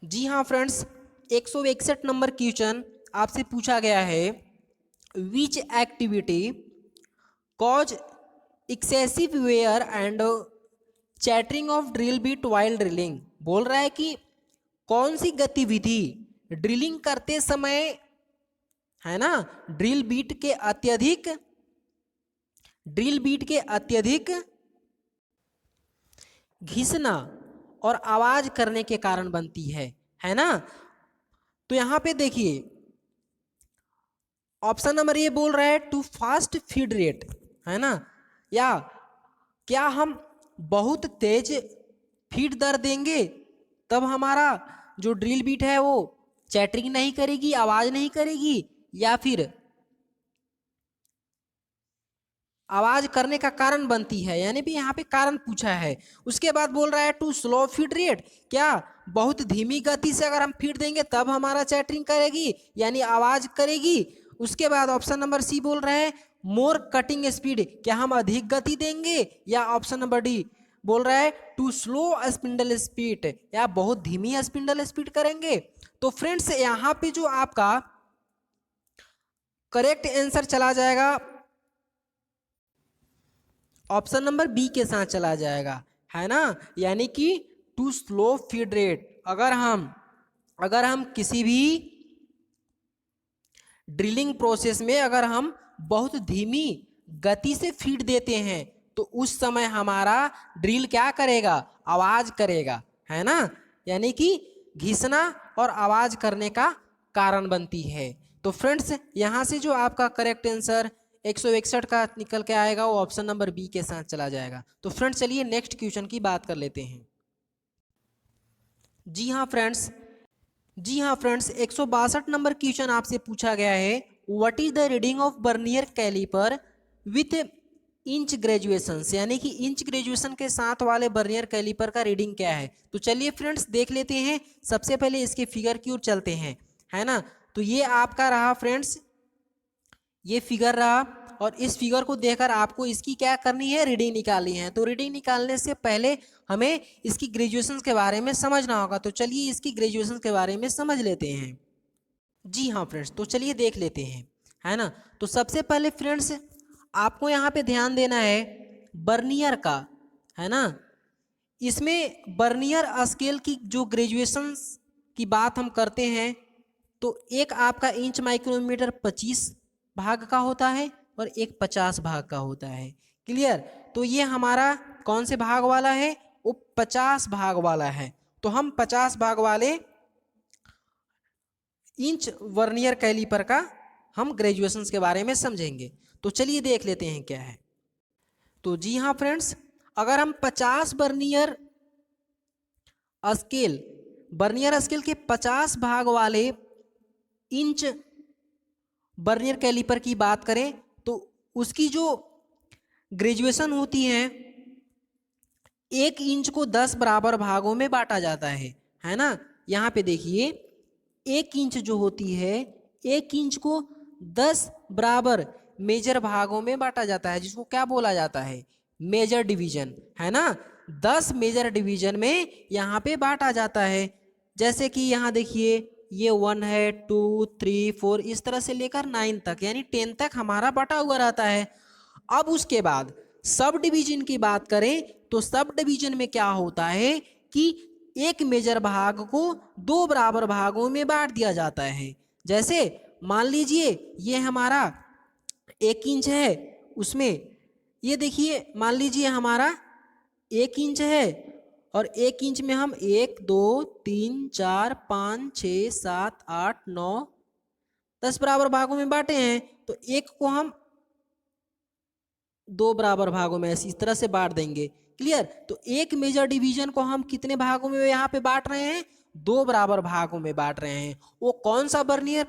[SPEAKER 1] जी हाँ फ्रेंड्स, 161 नंबर क्वेश्चन आपसे पूछा गया है, which activity cause excessive wear and chattering of drill bit while drilling. बोल रहा है कि कौन सी गतिविधि ड्रिलिंग करते समय, है ना, ड्रिल बीट के अत्यधिक घिसना और आवाज करने के कारण बनती है ना। तो यहां पे देखिए ऑप्शन नंबर ये बोल रहा है टू फास्ट फीड रेट, है ना, या क्या हम बहुत तेज फीड दर देंगे तब हमारा जो ड्रिल बीट है वो चैटरिंग नहीं करेगी, आवाज नहीं करेगी, या फिर आवाज करने का कारण बनती है, यानी भी यहाँ पे कारण पूछा है। उसके बाद बोल रहा है टू स्लो फीड रेट, क्या बहुत धीमी गति से अगर हम फीड देंगे तब हमारा चैटरिंग करेगी यानी आवाज करेगी। उसके बाद ऑप्शन नंबर सी बोल रहा है मोर कटिंग स्पीड, क्या हम अधिक गति देंगे, या ऑप्शन नंबर डी बोल रहा है टू स्लो स्पिंडल स्पीड, या बहुत धीमी स्पिंडल स्पीड करेंगे। तो फ्रेंड्स यहाँ पे जो आपका करेक्ट आंसर चला जाएगा ऑप्शन नंबर बी के साथ चला जाएगा, है ना, यानी कि टू स्लो फीड रेट। अगर हम किसी भी ड्रिलिंग प्रोसेस में अगर हम बहुत धीमी गति से फीड देते हैं तो उस समय हमारा ड्रिल क्या करेगा, आवाज करेगा, है ना, यानी कि घिसना और आवाज करने का कारण बनती है। तो फ्रेंड्स यहाँ से जो आपका करेक्ट आंसर 161 का निकल के आएगा वो ऑप्शन नंबर बी के साथ चला जाएगा। तो फ्रेंड्स चलिए नेक्स्ट क्वेश्चन की बात कर लेते हैं। जी हाँ फ्रेंड्स 162 नंबर क्वेश्चन आपसे पूछा गया है, what is the reading of vernier calliper with inch graduation, यानी कि इंच ग्रेजुएशन के साथ वाले बर्नियर कैलिपर का रीडिंग क्या है। तो चलिए फ्रेंड्स देख लेते हैं। सबसे पहले इसके फिगर की ओर चलते हैं, है ना। तो ये आपका रहा फ्रेंड्स, ये फिगर रहा, और इस फिगर को देखकर आपको इसकी क्या करनी है, रीडिंग निकालनी है। तो रीडिंग निकालने से पहले हमें इसकी ग्रेजुएशन के बारे में समझना होगा। तो चलिए इसकी ग्रेजुएशन के बारे में समझ लेते हैं। जी हाँ फ्रेंड्स, तो चलिए देख लेते हैं, है ना। तो सबसे पहले फ्रेंड्स आपको यहाँ पे ध्यान देना है बर्नियर का, है ना। इसमें बर्नियर स्केल की जो ग्रेजुएशन की बात हम करते हैं तो एक आपका इंच माइक्रोमीटर 25 भाग का होता है और एक 50 भाग का होता है। क्लियर। तो ये हमारा कौन से भाग वाला है, वो 50 भाग वाला है। तो हम 50 भाग वाले इंच वर्नियर कैलिपर का हम ग्रेजुएशन के बारे में समझेंगे। तो चलिए देख लेते हैं क्या है। तो जी हाँ फ्रेंड्स, अगर हम 50 बर्नियर स्केल के 50 भाग वाले इंच बर्नियर कैलिपर की बात करें तो उसकी जो ग्रेजुएशन होती है 1 इंच को 10 बराबर भागों में बांटा जाता है ना। यहाँ पे देखिए 1 इंच जो होती है 1 इंच को 10 बराबर मेजर भागों में बांटा जाता है, जिसको क्या बोला जाता है, मेजर डिवीजन, है ना। 10 मेजर डिवीजन में यहाँ पे बांटा जाता है। जैसे कि यहाँ देखिए ये 1 है, 2, 3, 4 इस तरह से लेकर 9 तक, यानी 10 तक हमारा बटा हुआ रहता है। अब उसके बाद सब डिवीजन की बात करें तो सब डिवीजन में क्या होता है कि एक मेजर भाग को 2 बराबर भागों में बांट दिया जाता है। जैसे मान लीजिए ये हमारा 1 इंच है, उसमें ये देखिए मान लीजिए हमारा 1 इंच है और 1 इंच में हम 1 2 3 4 5 6 7 8 9 10 बराबर भागों में बांटे हैं। तो एक को हम 2 बराबर भागों में ऐसी इस तरह से बांट देंगे। क्लियर। तो एक मेजर डिवीजन को हम कितने भागों में यहाँ पे बांट रहे हैं? 2 बराबर भागों में बांट रहे हैं। वो कौन सा बर्नियर,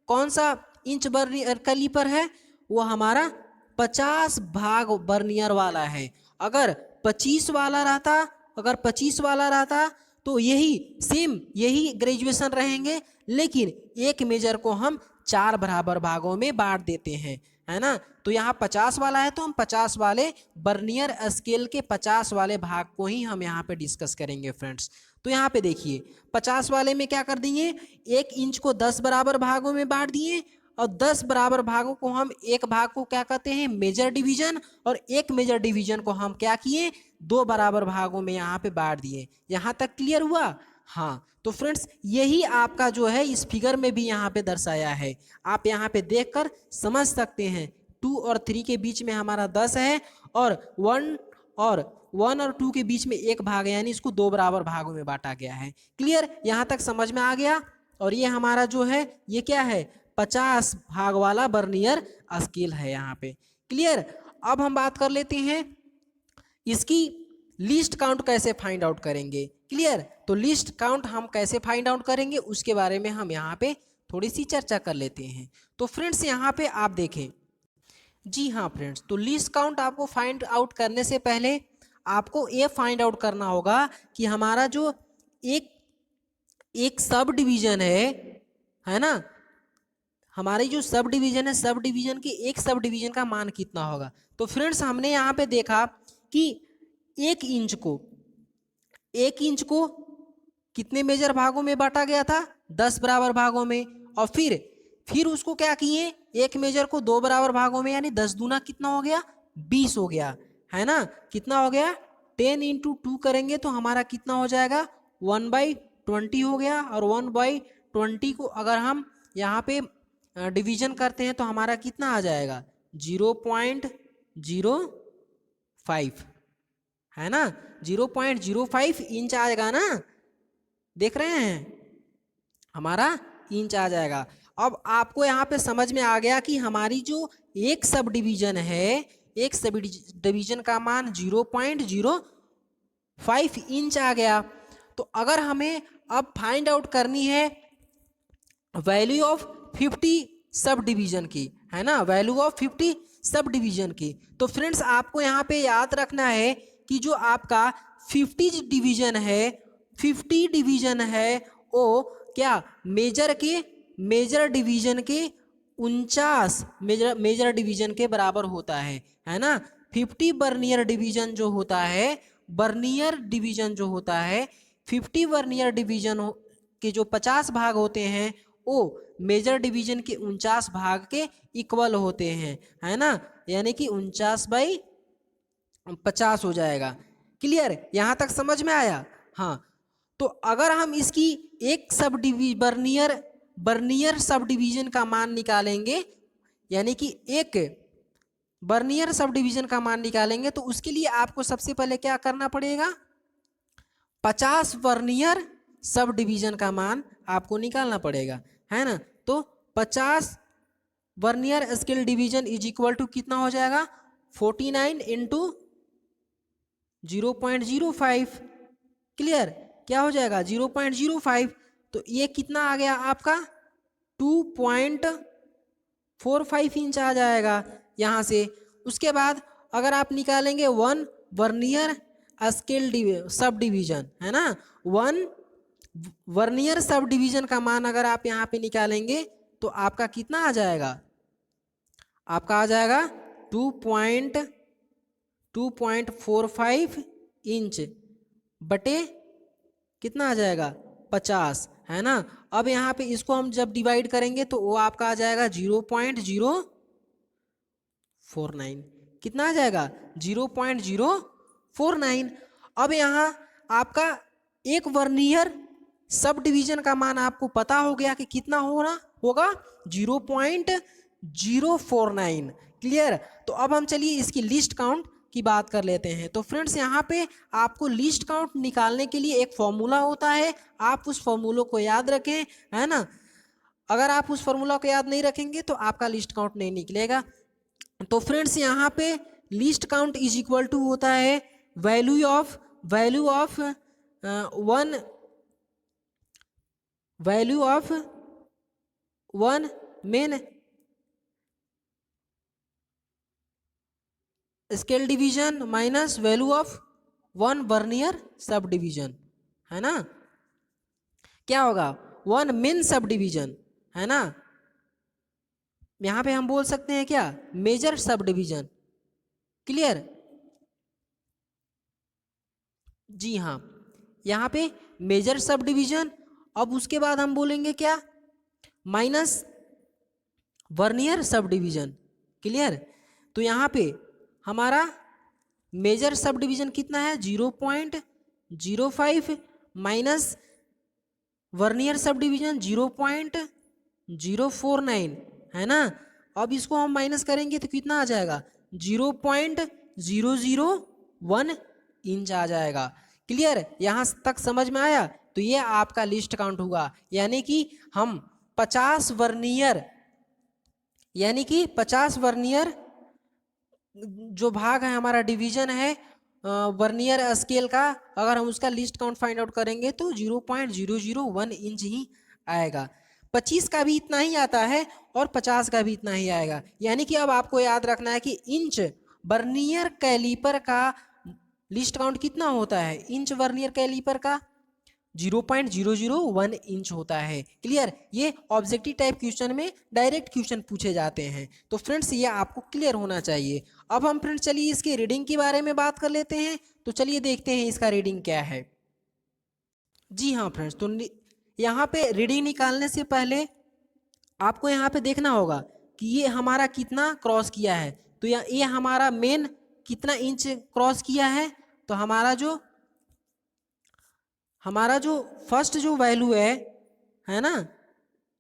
[SPEAKER 1] कौन सा इंच बर्नियर कैलिपर है? वो हमारा 50 भाग बर्नियर वाला है। अगर 25 वाला रहता, अगर 25 वाला रहता तो यही सेम यही ग्रेजुएशन रहेंगे, लेकिन एक मेजर को हम 4 बराबर भागों में बांट देते हैं, है ना। तो यहाँ 50 वाला है तो हम 50 वाले बर्नियर स्केल के 50 वाले भाग को ही हम यहाँ पे डिस्कस करेंगे फ्रेंड्स। तो यहाँ पे देखिए 50 वाले में क्या कर दिए, 1 इंच को 10 बराबर भागों में बांट दिए और 10 बराबर भागों को हम एक भाग को क्या कहते हैं? Major division. और एक मेजर डिवीजन को हम क्या किए? 2 बराबर भागों में यहाँ पे बांट दिए। यहाँ तक क्लियर हुआ? हाँ। तो फ्रेंड्स यही आपका जो है इस फिगर में भी यहाँ पे दर्शाया है। आप यहाँ पे देखकर समझ सकते हैं 2 और 3 के बीच में हमारा 10 है और 1 और 2 के बीच में 1 भाग है, यानी इसको 2 बराबर भागों में बांटा गया है। क्लियर। यहाँ तक समझ में आ गया। और ये हमारा जो है ये क्या है? 50 भाग वाला बर्नियर स्केल है यहाँ पे। क्लियर। अब हम बात कर लेते हैं इसकी लिस्ट काउंट कैसे फाइंड आउट करेंगे। क्लियर। तो लिस्ट काउंट हम कैसे फाइंड आउट करेंगे उसके बारे में हम यहाँ पे थोड़ी सी चर्चा कर लेते हैं। तो फ्रेंड्स यहाँ पे आप देखें, जी हाँ फ्रेंड्स, तो लिस्ट काउंट आपको फाइंड आउट करने से पहले आपको ये फाइंड आउट करना होगा कि हमारा जो एक सब डिवीजन है ना, हमारी जो सब डिवीजन है, सब डिवीजन के एक सब डिवीजन का मान कितना होगा। तो फ्रेंड्स हमने यहाँ पे देखा कि 1 इंच को कितने मेजर भागों में बांटा गया था? 10 बराबर भागों में। और फिर उसको क्या किए? एक मेजर को 2 बराबर भागों में, यानी 10 दूना कितना हो गया? 20 हो गया, है ना। कितना हो गया? 10 इंटू 2 करेंगे तो हमारा कितना हो जाएगा? 1/20 हो गया। और 1/20 को अगर हम यहाँ पे डिवीजन करते हैं तो हमारा कितना आ जाएगा? 0.05, है ना। 0.05 इंच आएगा ना, देख रहे हैं, हमारा इंच आ जाएगा। अब आपको यहाँ पे समझ में आ गया कि हमारी जो एक सब डिवीजन है, एक सब डिवीजन का मान 0.05 इंच आ गया। तो अगर हमें अब फाइंड आउट करनी है वैल्यू ऑफ 50 सब डिवीजन की, है ना, वैल्यू ऑफ 50 सब डिवीजन की, तो फ्रेंड्स आपको यहाँ पे याद रखना है कि जो आपका 50 डिवीजन है वो क्या मेजर डिवीजन के 49 मेजर डिवीजन के बराबर होता है ना। 50 बर्नियर डिवीजन जो होता है, 50 बर्नियर डिवीजन के जो 50 भाग होते हैं वो मेजर डिवीजन के 49 भाग के इक्वल होते हैं, है ना, यानी कि 49/50 हो जाएगा। क्लियर। यहाँ तक समझ में आया? हाँ। तो अगर हम इसकी एक बर्नियर सब डिवीजन का मान निकालेंगे, यानी कि एक बर्नियर सब डिवीजन का मान निकालेंगे, तो उसके लिए आपको सबसे पहले क्या करना पड़ेगा? 50 बर्नियर सब डिवीजन का मान आपको निकालना पड़ेगा, है ना। तो 50 vernier scale division is equal to कितना हो जाएगा? 49 इंटू 0.05। क्लियर। क्या हो जाएगा? 0.05। तो ये कितना आ गया आपका? 2.45 इंच आ जाएगा यहाँ से। उसके बाद अगर आप निकालेंगे 1 वर्नियर स्केल सब डिवीजन, है ना, 1 वर्नियर सब डिवीजन का मान अगर आप यहाँ पे निकालेंगे तो आपका कितना आ जाएगा? आपका आ जाएगा 2.45 इंच बटे कितना आ जाएगा? 50, है ना। अब यहाँ पे इसको हम जब डिवाइड करेंगे तो वो आपका आ जाएगा 0.049। कितना आ जाएगा? 0.049। अब यहाँ आपका एक वर्नियर सब डिवीजन का मान आपको पता हो गया कि कितना होगा 0.049। क्लियर। तो अब हम चलिए इसकी लिस्ट काउंट की बात कर लेते हैं। तो फ्रेंड्स यहाँ पे आपको लीस्ट काउंट निकालने के लिए एक फॉर्मूला होता है, आप उस फॉर्मूला को याद रखें, है ना। अगर आप उस फॉर्मूला को याद नहीं रखेंगे तो आपका लिस्ट काउंट नहीं निकलेगा। तो फ्रेंड्स यहाँ पे least count is equal to होता है value of one main scale division minus value of one vernier sub division, है ना। क्या होगा, वन मेन सब डिवीजन, है ना। यहां पे हम बोल सकते हैं क्या, मेजर सब डिवीजन। क्लियर, जी हाँ, यहाँ पे मेजर सब डिवीजन। अब उसके बाद हम बोलेंगे क्या, minus vernier sub division. Clear, तो यहाँ पे हमारा मेजर सब डिवीजन कितना है 0.05 माइनस वर्नियर सब डिवीजन 0.049, है ना। अब इसको हम माइनस करेंगे तो कितना आ जाएगा 0.001 इंच आ जाएगा। क्लियर, यहाँ तक समझ में आया। तो ये आपका लिस्ट काउंट हुआ, यानी कि हम 50 वर्नियर, यानी कि 50 वर्नियर जो भाग है हमारा डिवीजन है वर्नियर स्केल का, अगर हम उसका लिस्ट काउंट फाइंड आउट करेंगे तो 0.001 इंच ही आएगा। 25 का भी इतना ही आता है और 50 का भी इतना ही आएगा। यानी कि अब आपको याद रखना है कि इंच वर्नियर कैलीपर का लिस्ट काउंट कितना होता है, इंच वर्नियर कैलीपर का 0.001 इंच होता है। क्लियर, ये ऑब्जेक्टिव टाइप क्वेश्चन में डायरेक्ट क्वेश्चन पूछे जाते हैं। तो फ्रेंड्स ये आपको क्लियर होना चाहिए। अब हम फ्रेंड्स चलिए इसकी रीडिंग के बारे में बात कर लेते हैं। तो चलिए देखते हैं इसका रीडिंग क्या है। जी हाँ फ्रेंड्स, तो यहाँ पे रीडिंग निकालने से पहले आपको यहाँ पे देखना होगा कि ये हमारा कितना क्रॉस किया है। तो ये हमारा मेन कितना इंच क्रॉस किया है, तो हमारा जो फर्स्ट जो वैल्यू है ना,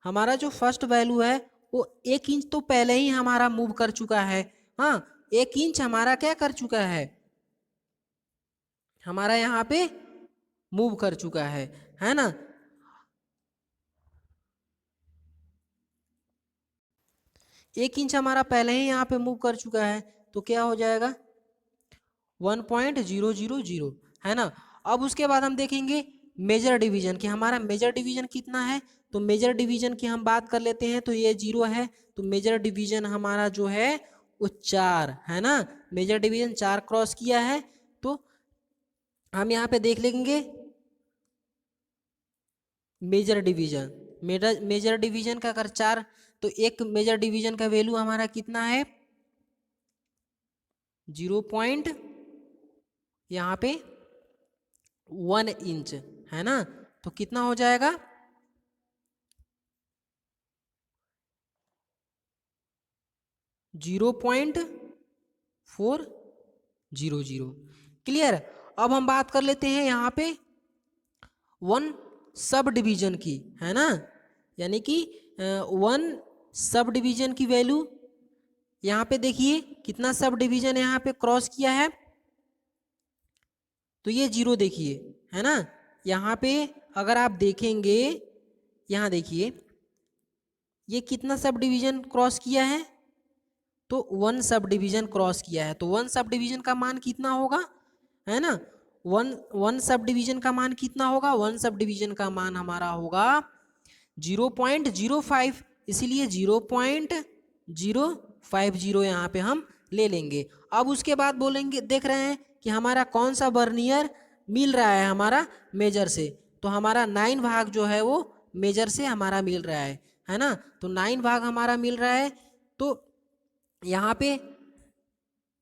[SPEAKER 1] हमारा जो फर्स्ट वैल्यू है वो 1 इंच तो पहले ही हमारा मूव कर चुका है। हाँ, 1 इंच हमारा क्या कर चुका है, हमारा यहाँ पे मूव कर चुका है ना। एक इंच हमारा पहले ही यहाँ पे मूव कर चुका है, तो क्या हो जाएगा 1.000, है ना। अब उसके बाद हम देखेंगे मेजर डिवीजन कि हमारा मेजर डिवीजन कितना है। तो मेजर डिवीजन की हम बात कर लेते हैं, तो ये 0 है, तो मेजर डिवीजन हमारा जो है वो 4 है ना। मेजर डिवीजन 4 क्रॉस किया है। तो हम यहाँ पे देख लेंगे मेजर डिवीजन, मेजर डिवीजन का अगर 4, तो एक मेजर डिवीजन का वैल्यू हमारा कितना है 0. यहाँ पे 1 इंच, है ना। तो कितना हो जाएगा 0.400। क्लियर, अब हम बात कर लेते हैं यहाँ पे 1 सब डिवीजन की, है ना। यानी कि 1 सब डिवीजन की वैल्यू यहाँ पे देखिए कितना सब डिवीजन यहाँ पे क्रॉस किया है, तो ये 0 देखिए, है ना। यहाँ पे अगर आप देखेंगे, यहाँ देखिए ये कितना सब डिवीजन क्रॉस किया है, तो 1 सब डिवीजन क्रॉस किया है। तो 1 सब डिवीजन का मान कितना होगा, है ना। 1 सब डिवीजन का मान कितना होगा, 1 सब डिवीजन का मान हमारा होगा 0.05, इसीलिए 0.050 यहाँ पे हम ले लेंगे। अब उसके बाद बोलेंगे, देख रहे हैं कि हमारा कौन सा वर्नियर मिल रहा है हमारा मेजर से, तो हमारा 9 भाग जो है वो मेजर से हमारा मिल रहा है ना। तो 9 भाग हमारा मिल रहा है। तो यहाँ पे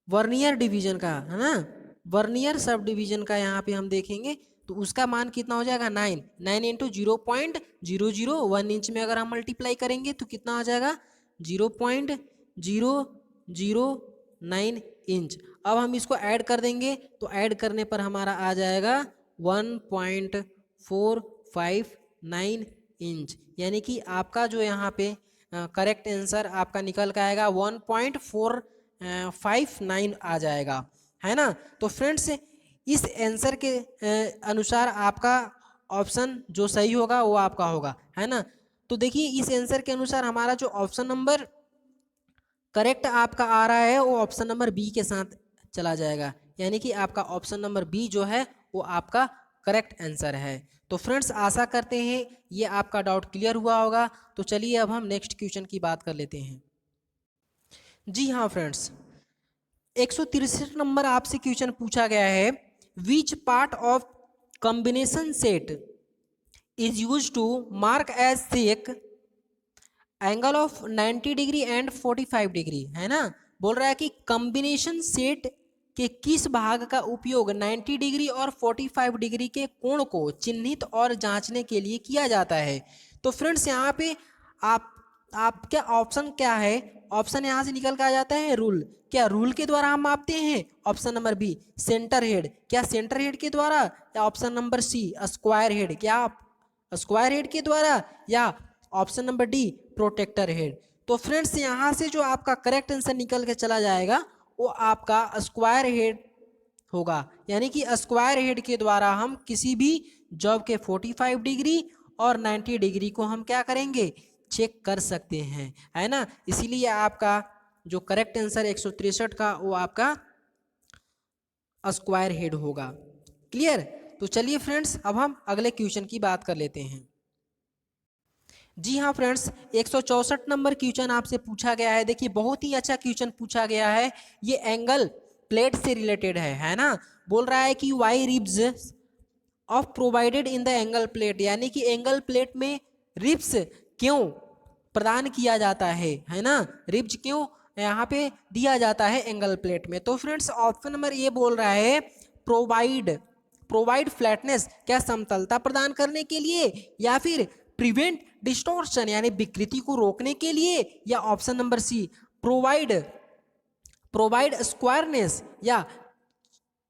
[SPEAKER 1] वर्नियर डिवीजन का, है ना, वर्नियर सब डिवीजन का यहाँ पे हम देखेंगे तो उसका मान कितना हो जाएगा 9 इंटू 0.001 इंच में अगर हम मल्टीप्लाई करेंगे तो कितना आ जाएगा 0.009 इंच। अब हम इसको ऐड कर देंगे, तो ऐड करने पर हमारा आ जाएगा 1.459 इंच। यानी कि आपका जो यहाँ पे करेक्ट आंसर आपका निकल के आएगा 1.459 आ जाएगा, है ना। तो फ्रेंड्स इस आंसर के अनुसार आपका ऑप्शन जो सही होगा वो आपका होगा, है ना। तो देखिए इस आंसर के अनुसार हमारा जो ऑप्शन नंबर करेक्ट आपका आ रहा है वो ऑप्शन नंबर बी के साथ चला जाएगा, यानी कि आपका ऑप्शन नंबर बी जो है वो आपका करेक्ट आंसर है। तो फ्रेंड्स आशा करते हैं ये आपका डाउट क्लियर हुआ होगा। तो चलिए अब हम नेक्स्ट क्वेश्चन की बात कर लेते हैं। जी हाँ फ्रेंड्स, 163 नंबर आपसे क्वेश्चन पूछा गया है, which part of combination set is use to mark as set angle of 90 degree and 45 degree, है ना। बोल रहा है कि कॉम्बिनेशन सेट के किस भाग का उपयोग 90 डिग्री और 45 डिग्री के कोण को चिन्हित और जांचने के लिए किया जाता है। तो फ्रेंड्स यहाँ पे आपका ऑप्शन क्या है, ऑप्शन यहाँ से निकल के आ जाता है रूल। क्या रूल के द्वारा हम मापते हैं? Option number B centre head, क्या सेंटर हेड के द्वारा? या option number C square head, क्या स्क्वायर हेड के द्वारा? या option number D protractor head. तो फ्रेंड्स यहाँ से जो आपका करेक्ट आंसर निकल के चला जाएगा वो आपका स्क्वायर हेड होगा, यानी कि स्क्वायर हेड के द्वारा हम किसी भी जॉब के 45 डिग्री और 90 डिग्री को हम क्या करेंगे, चेक कर सकते हैं, है ना। इसीलिए आपका जो करेक्ट आंसर 163 का वो आपका स्क्वायर हेड होगा। क्लियर। तो चलिए फ्रेंड्स अब हम अगले क्वेश्चन की बात कर लेते हैं। जी हाँ फ्रेंड्स, 164 नंबर क्वेश्चन आपसे पूछा गया है। देखिए बहुत ही अच्छा क्वेश्चन पूछा गया है, ये एंगल प्लेट से रिलेटेड है ना। बोल रहा है कि Y ribs of provided in the angle plate, यानी कि एंगल प्लेट में रिब्स क्यों प्रदान किया जाता है ना। रिब्स क्यों यहाँ पे दिया जाता है एंगल प्लेट में। तो फ्रेंड्स ऑप्शन नंबर ये बोल रहा है प्रोवाइड फ्लैटनेस, क्या समतलता प्रदान करने के लिए, या फिर प्रिवेंट डिस्टॉर्शन यानी विकृति को रोकने के लिए, या option number C provide squareness या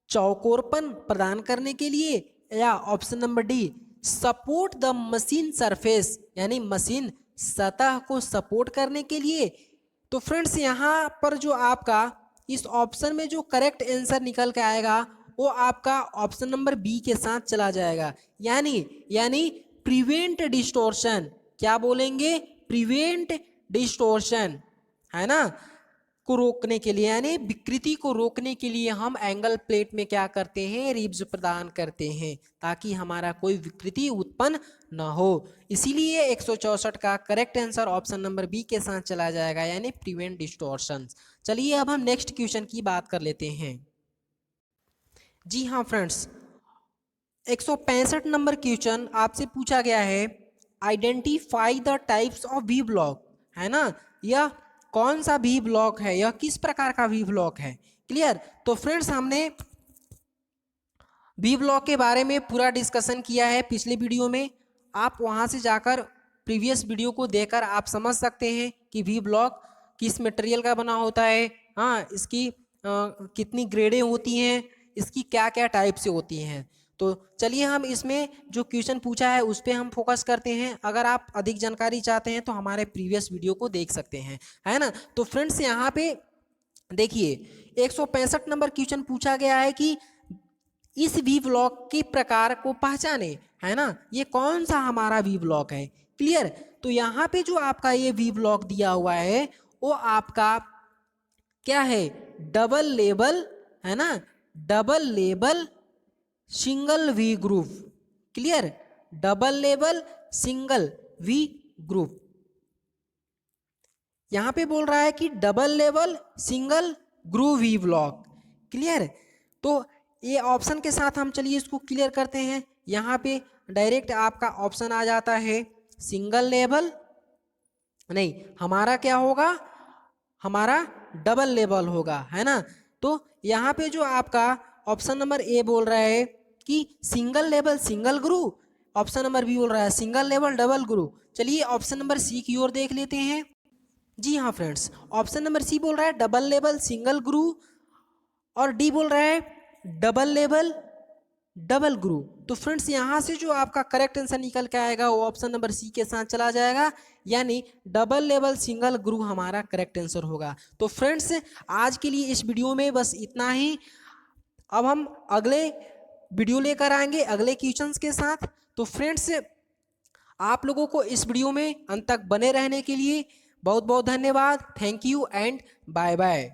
[SPEAKER 1] चौकोरपन प्रदान करने के लिए, या option number D support the machine surface यानी मशीन सतह को सपोर्ट करने के लिए। तो फ्रेंड्स यहाँ पर जो आपका इस ऑप्शन में जो करेक्ट आंसर निकल के आएगा वो आपका ऑप्शन नंबर बी के साथ चला जाएगा, यानी प्रिवेंट डिस्टोर्शन। क्या बोलेंगे? प्रिवेंट डिस्टोर्शन, है ना, को रोकने के लिए, यानी विकृति को रोकने के लिए हम एंगल प्लेट में क्या करते हैं, रिब्स प्रदान करते हैं ताकि हमारा कोई विकृति उत्पन्न न हो। इसीलिए 164 का correct answer option number B के साथ चला जाएगा, यानी प्रिवेंट डिस्टॉर्शन। चलिए अब हम नेक्स्ट क्वेश्चन की बात कर लेते हैं। जी हाँ फ्रेंड्स, 165 नंबर क्वेश्चन आपसे पूछा गया है, identify the types of V block, है ना। यह कौन सा वी ब्लॉक है, यह किस प्रकार का वी ब्लॉक है। क्लियर। तो फ्रेंड्स हमने वी ब्लॉक के बारे में पूरा डिस्कशन किया है पिछले वीडियो में, आप वहां से जाकर प्रीवियस वीडियो को देखकर आप समझ सकते हैं कि वी ब्लॉक किस मटेरियल का बना होता है, हाँ इसकी कितनी ग्रेडें होती हैं, इसकी क्या क्या टाइप से होती हैं। तो चलिए हम इसमें जो क्वेश्चन पूछा है उस पर हम फोकस करते हैं। अगर आप अधिक जानकारी चाहते हैं तो हमारे प्रीवियस वीडियो को देख सकते हैं, है ना। तो फ्रेंड्स यहाँ पे देखिए 165 नंबर क्वेश्चन पूछा गया है कि इस वी ब्लॉक के प्रकार को पहचाने, है ना, ये कौन सा हमारा वी ब्लॉक है। क्लियर। तो यहाँ पे जो आपका ये वी ब्लॉक दिया हुआ है वो आपका क्या है, डबल लेबल, है ना, double label single V group. Clear. Double label single V group, यहां पे बोल रहा है कि double label single group V block. Clear. तो ये ऑप्शन के साथ हम चलिए इसको क्लियर करते हैं। यहाँ पे डायरेक्ट आपका ऑप्शन आ जाता है सिंगल लेबल, नहीं हमारा क्या होगा, हमारा डबल लेबल होगा, है ना। तो यहाँ पे जो आपका ऑप्शन नंबर ए बोल रहा है कि सिंगल लेबल सिंगल ग्रू, ऑप्शन नंबर बी बोल रहा है सिंगल लेबल डबल ग्रू। चलिए ऑप्शन नंबर सी की ओर देख लेते हैं। जी हाँ फ्रेंड्स, ऑप्शन नंबर सी बोल रहा है डबल लेबल सिंगल ग्रू, और डी बोल रहा है डबल लेबल डबल ग्रू। तो फ्रेंड्स यहाँ से जो आपका करेक्ट आंसर निकल के आएगा वो ऑप्शन नंबर सी के साथ चला जाएगा, यानी डबल लेवल सिंगल ग्रू हमारा करेक्ट आंसर होगा। तो फ्रेंड्स आज के लिए इस वीडियो में बस इतना ही। अब हम अगले वीडियो लेकर आएंगे अगले क्वेश्चंस के साथ। तो फ्रेंड्स, आप लोगों को इस वीडियो में अंत तक बने रहने के लिए बहुत बहुत धन्यवाद। Thank you and bye bye.